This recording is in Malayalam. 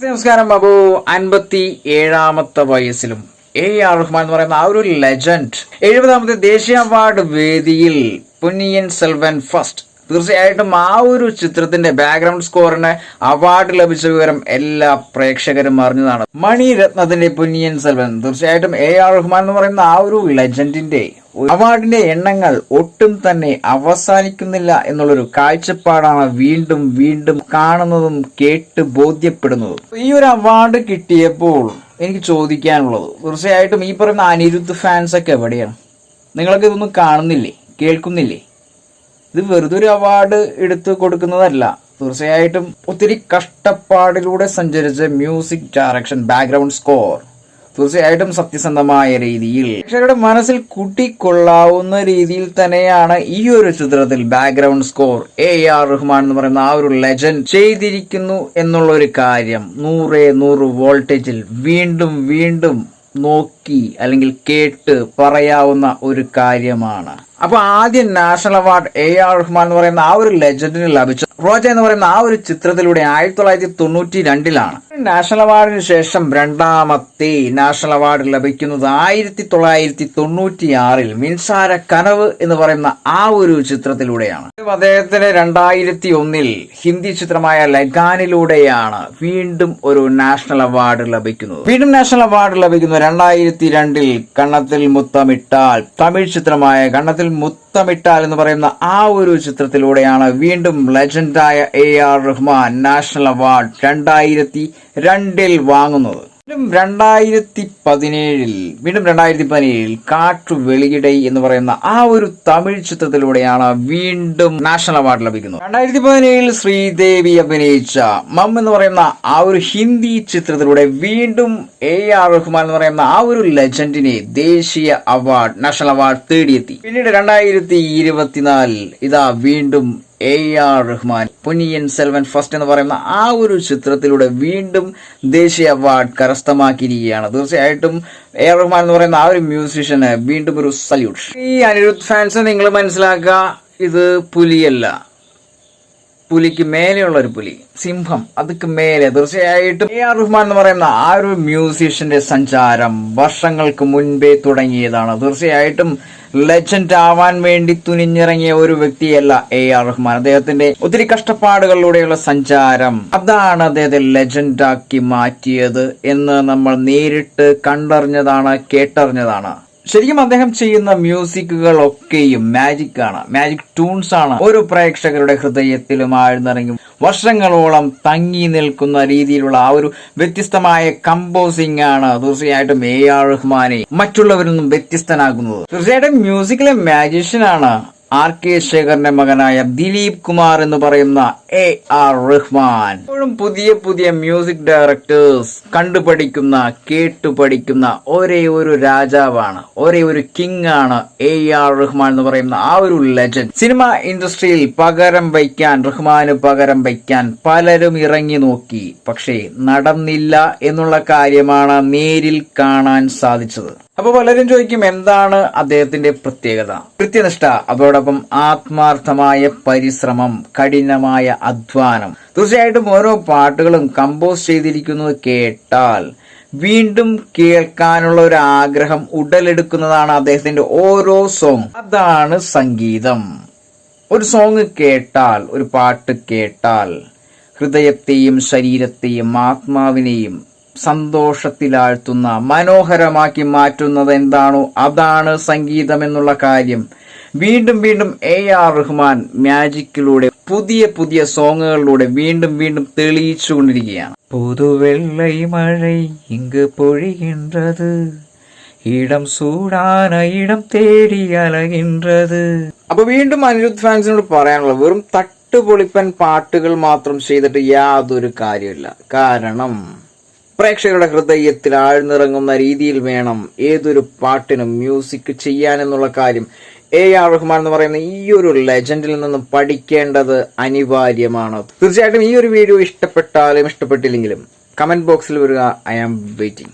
നമസ്കാരം ബാബു. 57ാമത്തെ വയസ്സിലും AR റഹ്മാൻ എന്ന് പറയുന്ന ആ ഒരു ലെജൻഡ് 70ാമത്തെ ദേശീയ അവാർഡ് വേദിയിൽ പൊന്നിയിൻ സെൽവൻ ഫസ്റ്റ്. തീർച്ചയായിട്ടും ആ ഒരു ചിത്രത്തിന്റെ ബാക്ക്ഗ്രൗണ്ട് സ്കോറിന് അവാർഡ് ലഭിച്ച വിവരം എല്ലാ പ്രേക്ഷകരും അറിഞ്ഞതാണ്. മണിരത്നത്തിന്റെ പൊന്നിയിൻ സെൽവൻ. തീർച്ചയായിട്ടും AR റഹ്മാൻ എന്ന് പറയുന്ന ആ ഒരു ലെജൻഡിന്റെ അവാർഡിന്റെ എണ്ണങ്ങൾ ഒട്ടും തന്നെ അവസാനിക്കുന്നില്ല എന്നുള്ളൊരു കാഴ്ചപ്പാടാണ് വീണ്ടും വീണ്ടും കാണുന്നതും കേട്ട് ബോധ്യപ്പെടുന്നതും. ഈ ഒരു അവാർഡ് കിട്ടിയപ്പോൾ എനിക്ക് ചോദിക്കാനുള്ളത്, തീർച്ചയായിട്ടും ഈ പറയുന്ന അനിരുദ്ധ് ഫാൻസ് ഒക്കെ എവിടെയാണ്? നിങ്ങളൊക്കെ ഇതൊന്നും കാണുന്നില്ലേ, കേൾക്കുന്നില്ലേ? ഇത് വെറുതെ ഒരു അവാർഡ് എടുത്തു കൊടുക്കുന്നതല്ല. തീർച്ചയായിട്ടും ഒത്തിരി കഷ്ടപ്പാടിലൂടെ സഞ്ചരിച്ച മ്യൂസിക് ഡയറക്ഷൻ, ബാക്ക്ഗ്രൗണ്ട് സ്കോർ, തീർച്ചയായിട്ടും സത്യസന്ധമായ രീതിയിൽ പ്രേക്ഷകരുടെ മനസ്സിൽ കൂട്ടിക്കൊള്ളാവുന്ന രീതിയിൽ തന്നെയാണ് ഈ ഒരു ചിത്രത്തിൽ ബാക്ക്ഗ്രൗണ്ട് സ്കോർ AR റഹ്മാൻ എന്ന് പറയുന്ന ആ ഒരു ലെജൻഡ് ചെയ്തിരിക്കുന്നു എന്നുള്ള ഒരു കാര്യം 100 വോൾട്ടേജിൽ വീണ്ടും വീണ്ടും നോക്കി അല്ലെങ്കിൽ കേട്ട് പറയാവുന്ന ഒരു കാര്യമാണ്. അപ്പൊ ആദ്യം നാഷണൽ അവാർഡ് AR റഹ്മാൻ എന്ന് പറയുന്ന ആ ഒരു ലെജൻഡിന് ലഭിച്ചു റോജ എന്ന് പറയുന്ന ആ ഒരു ചിത്രത്തിലൂടെ 1992 നാഷണൽ അവാർഡിന് ശേഷം രണ്ടാമത്തെ നാഷണൽ അവാർഡ് ലഭിക്കുന്നത് 1996 മിൻസാര കനവ് എന്ന് പറയുന്ന ആ ഒരു ചിത്രത്തിലൂടെയാണ്. അദ്ദേഹത്തിന് 2001 ഹിന്ദി ചിത്രമായ ലഗാനിലൂടെയാണ് വീണ്ടും ഒരു നാഷണൽ അവാർഡ് ലഭിക്കുന്നത്. വീണ്ടും നാഷണൽ അവാർഡ് ലഭിക്കുന്നത് 2002 കണ്ണത്തിൽ മുത്തമിട്ടാൽ, തമിഴ് ചിത്രമായ കണ്ണത്തിൽ മുത്തമിട്ടാൽ എന്ന് പറയുന്ന ആ ഒരു ചിത്രത്തിലൂടെയാണ് വീണ്ടും ലെജൻഡായ AR റഹ്മാൻ നാഷണൽ അവാർഡ് 2002 വാങ്ങുന്നത്. വീണ്ടും 2017 കാറ്റു വെളിയിടൈ എന്ന് പറയുന്ന ആ ഒരു തമിഴ് ചിത്രത്തിലൂടെയാണ് വീണ്ടും നാഷണൽ അവാർഡ് ലഭിക്കുന്നത്. 2017 ശ്രീദേവി അഭിനയിച്ച മം എന്ന് പറയുന്ന ആ ഒരു ഹിന്ദി ചിത്രത്തിലൂടെ വീണ്ടും AR റഹ്മാൻ എന്ന് പറയുന്ന ആ ഒരു ലെജൻഡിനെ ദേശീയ അവാർഡ്, നാഷണൽ അവാർഡ് തേടിയെത്തി. പിന്നീട് 2024 ഇതാ വീണ്ടും AR റഹ്മാൻ പൊന്നിയിൻ സെൽവൻ ഫസ്റ്റ് എന്ന് പറയുന്ന ആ ഒരു ചിത്രത്തിലൂടെ വീണ്ടും ദേശീയ അവാർഡ് കരസ്ഥമാക്കിയിരിക്കുകയാണ്. തീർച്ചയായിട്ടും AR റഹ്മാൻ എന്ന് പറയുന്ന ആ ഒരു മ്യൂസിഷ്യന് വീണ്ടും ഒരു സല്യൂട്ട്. ഈ അനിരുദ്ധ് ഫാൻസ് നിങ്ങൾ മനസ്സിലാക്കുക, ഇത് പുലിയല്ല, പുലിക്ക് മേലെയുള്ള ഒരു പുലി, സിംഹം, അതൊക്കെ മേലെ. തീർച്ചയായിട്ടും AR റഹ്മാൻ എന്ന് പറയുന്ന ആ ഒരു മ്യൂസിഷ്യന്റെ സഞ്ചാരം വർഷങ്ങൾക്ക് മുൻപേ തുടങ്ങിയതാണ്. തീർച്ചയായിട്ടും ലെജൻഡ് ആവാൻ വേണ്ടി തുനിഞ്ഞിറങ്ങിയ ഒരു വ്യക്തിയല്ല AR റഹ്മാൻ. അദ്ദേഹത്തിന്റെ ഒത്തിരി കഷ്ടപ്പാടുകളിലൂടെയുള്ള സഞ്ചാരം, അതാണ് അദ്ദേഹത്തെ ലെജൻഡാക്കി മാറ്റിയത് എന്ന് നമ്മൾ നേരിട്ട് കണ്ടറിഞ്ഞതാണ്, കേട്ടറിഞ്ഞതാണ്. ശരിക്കും അദ്ദേഹം ചെയ്യുന്ന മ്യൂസിക്കുകളൊക്കെയും മാജിക് ആണ്, മാജിക് ട്യൂൺസ് ആണ്. ഒരു പ്രേക്ഷകരുടെ ഹൃദയത്തിലും ആഴ്ന്നിറങ്ങി വർഷങ്ങളോളം തങ്ങി നിൽക്കുന്ന രീതിയിലുള്ള ആ ഒരു വ്യത്യസ്തമായ കമ്പോസിംഗ് ആണ് തീർച്ചയായിട്ടും AR റഹ്മാനെ മറ്റുള്ളവരിൽ നിന്നും വ്യത്യസ്തനാകുന്നത്. തീർച്ചയായിട്ടും മ്യൂസിക്കിലെ മാജിഷ്യൻ ആണ് RK ശേഖറിന്റെ മകനായ ദിലീപ് കുമാർ എന്ന് പറയുന്ന AR റഹ്മാൻ. ഇപ്പോഴും പുതിയ പുതിയ മ്യൂസിക് ഡയറക്ടേഴ്സ് കണ്ടുപഠിക്കുന്ന, കേട്ടുപഠിക്കുന്ന ഒരേ ഒരു രാജാവാണ്, ഒരേ ഒരു കിങ് ആണ് AR റഹ്മാൻ എന്ന് പറയുന്ന ആ ഒരു ലെജൻഡ്. സിനിമ ഇൻഡസ്ട്രിയിൽ പകരം വയ്ക്കാൻ, റഹ്മാന് പകരം വയ്ക്കാൻ പലരും ഇറങ്ങി നോക്കി, പക്ഷേ നടന്നില്ല എന്നുള്ള കാര്യമാണ് നേരിൽ കാണാൻ സാധിച്ചത്. അപ്പൊ പലരും ചോദിക്കും, എന്താണ് അദ്ദേഹത്തിന്റെ പ്രത്യേകത? കൃത്യനിഷ്ഠ, അതോടൊപ്പം ആത്മാർത്ഥമായ പരിശ്രമം, കഠിനമായ അധ്വാനം. തീർച്ചയായിട്ടും ഓരോ പാട്ടുകളും കമ്പോസ് ചെയ്തിരിക്കുന്നത് കേട്ടാൽ വീണ്ടും കേൾക്കാനുള്ള ഒരു ആഗ്രഹം ഉടലെടുക്കുന്നതാണ് അദ്ദേഹത്തിന്റെ ഓരോ സോങ്. അതാണ് സംഗീതം. ഒരു സോങ് കേട്ടാൽ, ഒരു പാട്ട് കേട്ടാൽ ഹൃദയത്തെയും ശരീരത്തെയും ആത്മാവിനെയും സന്തോഷത്തിലാഴ്ത്തുന്ന, മനോഹരമാക്കി മാറ്റുന്നത് എന്താണോ അതാണ് സംഗീതം എന്നുള്ള കാര്യം വീണ്ടും വീണ്ടും AR റഹ്മാൻ മാജിക്കിലൂടെ, പുതിയ പുതിയ സോങ്ങുകളിലൂടെ വീണ്ടും വീണ്ടും തെളിയിച്ചുകൊണ്ടിരിക്കുകയാണ്. പുതുവെള്ളൈ മഴை ഇങ്ങ് പൊഴിகின்றது, ഇടം സൂടാന ഇടം തേടി അലകിன்றது. അപ്പൊ വീണ്ടും അനിരുദ്ധ് ഫാൻസിനോട് പറയാനുള്ളത്, വെറും തട്ടുപൊളിപ്പൻ പാട്ടുകൾ മാത്രം ചെയ്തിട്ട് യാതൊരു കാര്യമില്ല. കാരണം പ്രേക്ഷകരുടെ ഹൃദയത്തിൽ ആഴ്ന്നിറങ്ങുന്ന രീതിയിൽ വേണം ഏതൊരു പാട്ടിനും മ്യൂസിക് ചെയ്യാനെന്നുള്ള കാര്യം AR റഹ്മാൻ എന്ന് പറയുന്ന ഈ ഒരു ലെജൻഡിൽ നിന്നും പഠിക്കേണ്ടത് അനിവാര്യമാണ്. തീർച്ചയായിട്ടും ഈ ഒരു വീഡിയോ ഇഷ്ടപ്പെട്ടാലും ഇഷ്ടപ്പെട്ടില്ലെങ്കിലും കമന്റ് ബോക്സിൽ വരിക. I am waiting.